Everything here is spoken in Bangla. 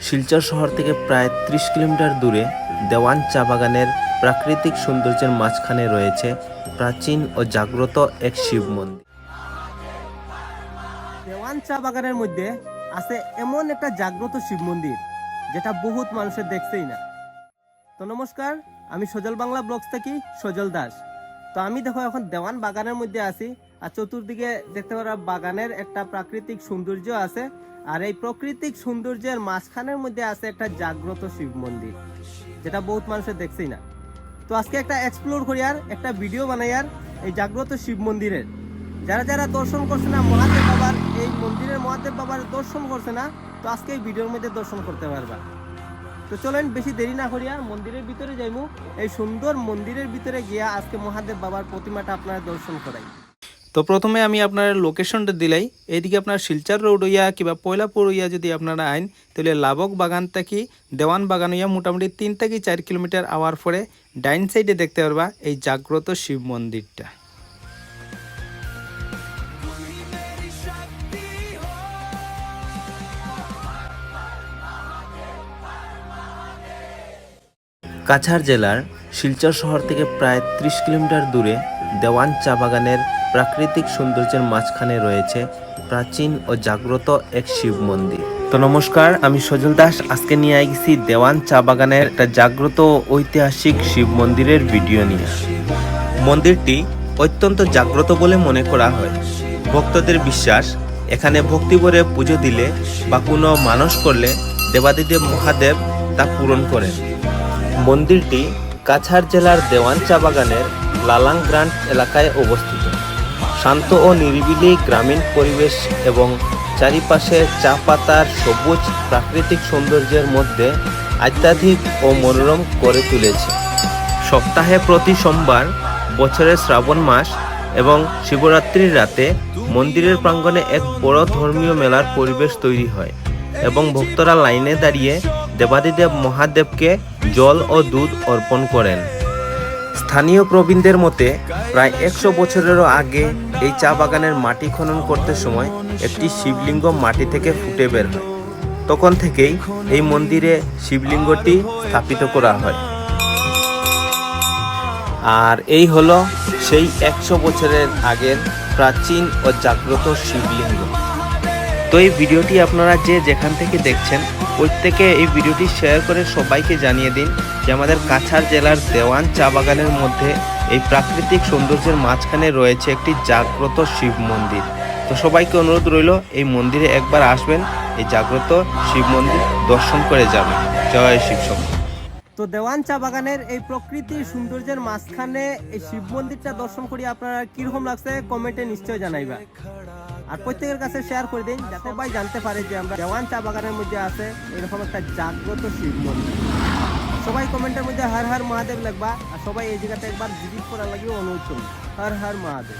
শিলচর শহর থেকে প্রায় ৩০ কিলোমিটার দূরে দেওয়ান চা বাগানের প্রাকৃতিক সৌন্দর্যের মাঝখানে রয়েছে প্রাচীন ও জাগ্রত এক শিব মন্দির। দেওয়ান চা বাগানের মধ্যে আছে এমন একটা জাগ্রত শিব মন্দির যেটা বহুত মানুষের দেখছেই না। তো নমস্কার, আমি সজল বাংলা ব্লগস থেকে সজল দাস। তো আমি দেখো এখন দেওয়ান বাগানের মধ্যে আছি, আর চতুর্দিকে দেখতে পারা বাগানের একটা প্রাকৃতিক সৌন্দর্য আছে, আর এই প্রাকৃতিক সৌন্দর্যের মাঝখানের মধ্যে আছে একটা জাগ্রত শিব মন্দির যেটা বহুত মানুষের দেখছেই না। তো আজকে একটা এক্সপ্লোর করি আর একটা ভিডিও বানাই আর এই জাগ্রত শিব মন্দিরের। যারা যারা দর্শন করছে না মহাদেব বাবার, এই মন্দিরের মহাদেব বাবার দর্শন করছে না, তো আজকে এই ভিডিওর মধ্যে দর্শন করতে পারবা। তো চলেন বেশি দেরি না করিয়া মন্দিরের ভিতরে যাইমু। এই সুন্দর মন্দিরের ভিতরে গিয়া আজকে মহাদেব বাবার প্রতিমাটা আপনারা দর্শন করাই। তো প্রথমে আমি আপনার লোকেশনটা দিলাই, এইদিকে আপনার শিলচর রোড হইয়া কিংবা পয়লাপুর হইয়া যদি আপনারা আইন তাহলে লাবক বাগান থেকে দেওয়ান বাগান হইয়া মোটামুটি 3 থেকে 4 কিলোমিটার আওয়ার পরে ডাইন সাইডে দেখতে পারবা এই জাগ্রত শিব মন্দিরটা। কাছাড় জেলার শিলচর শহর থেকে প্রায় ৩০ কিলোমিটার দূরে দেওয়ান চা বাগানের প্রাকৃতিক সৌন্দর্যের মাঝখানে রয়েছে প্রাচীন ও জাগ্রত এক শিব মন্দির। তো নমস্কার, আমি সজল দাস। আজকে নিয়ে গেছি দেওয়ান চা বাগানের একটা জাগ্রত ঐতিহাসিক শিব মন্দিরের ভিডিও নিয়ে। মন্দিরটি অত্যন্ত জাগ্রত বলে মনে করা হয়। ভক্তদের বিশ্বাস, এখানে ভক্তিভরে পুজো দিলে বা কোনো মানস করলে দেবাদিদেব মহাদেব তা পূরণ করেন। মন্দিরটি কাছাড় জেলার দেওয়ান চা বাগানের লালাং গ্রান্ট এলাকায় অবস্থিত। শান্ত ও নিরিবিলি গ্রামীণ পরিবেশ এবং চারিপাশে চা পাতার সবুজ প্রাকৃতিক সৌন্দর্যের মধ্যে আধ্যাত্মিক ও মনোরম করে তুলেছে। সপ্তাহে প্রতি সোমবার, বছরের শ্রাবণ মাস এবং শিবরাত্রির রাতে মন্দিরের প্রাঙ্গণে এক বড় ধর্মীয় মেলার পরিবেশ তৈরি হয় এবং ভক্তরা লাইনে দাঁড়িয়ে দেবাদিদেব মহাদেবকে জল ও দুধ অর্পণ করেন। স্থানীয় প্রবীণদের মতে প্রায় 100 বছরেরও আগে এই চা বাগানের মাটি খনন করতে সময় একটি শিবলিঙ্গ মাটি থেকে ফুটে বের হয়। তখন থেকেই এই মন্দিরে শিবলিঙ্গটি স্থাপিত করা হয়। আর এই হলো সেই 100 বছরের আগের প্রাচীন ও জাগ্রত শিবলিঙ্গ। তো এই ভিডিওটি আপনারা যে যেখান থেকে দেখছেন প্রত্যেকে এই ভিডিওটি শেয়ার করে সবাইকে জানিয়ে দিন যে আমাদের কাছাড় জেলার দেওয়ান চা বাগানের মধ্যে এই প্রাকৃতিক সৌন্দর্যের মাঝখানে রয়েছে একটি জাগ্রত শিব মন্দির। তো সবাইকে অনুরোধ রইল এই মন্দিরে একবার আসবেন, এই জাগ্রত শিব মন্দির দর্শন করে যাবেন। জয় শিব শম্ভু। তো দেওয়ান চা বাগানের এই প্রকৃতির সৌন্দর্যের মাঝখানে এই শিব মন্দিরটা দর্শন করি আপনারা কিরকম লাগছে কমেন্টে নিশ্চয় জানাইবা। আর প্রত্যেকের কাছে শেয়ার করে দিন যাতে সবাই জানতে পারে যে আমরা দেওয়ান চা বাগানের মধ্যে আছে এরকম একটা জাগ্রত শিব মন্দির। সবাই কমেন্টের মধ্যে হর হর মহাদেব লিখবা, আর সবাই এই জায়গাতে একবার ভিজিট করার লাগে অনুরোধ করুন। হর হর মহাদেব।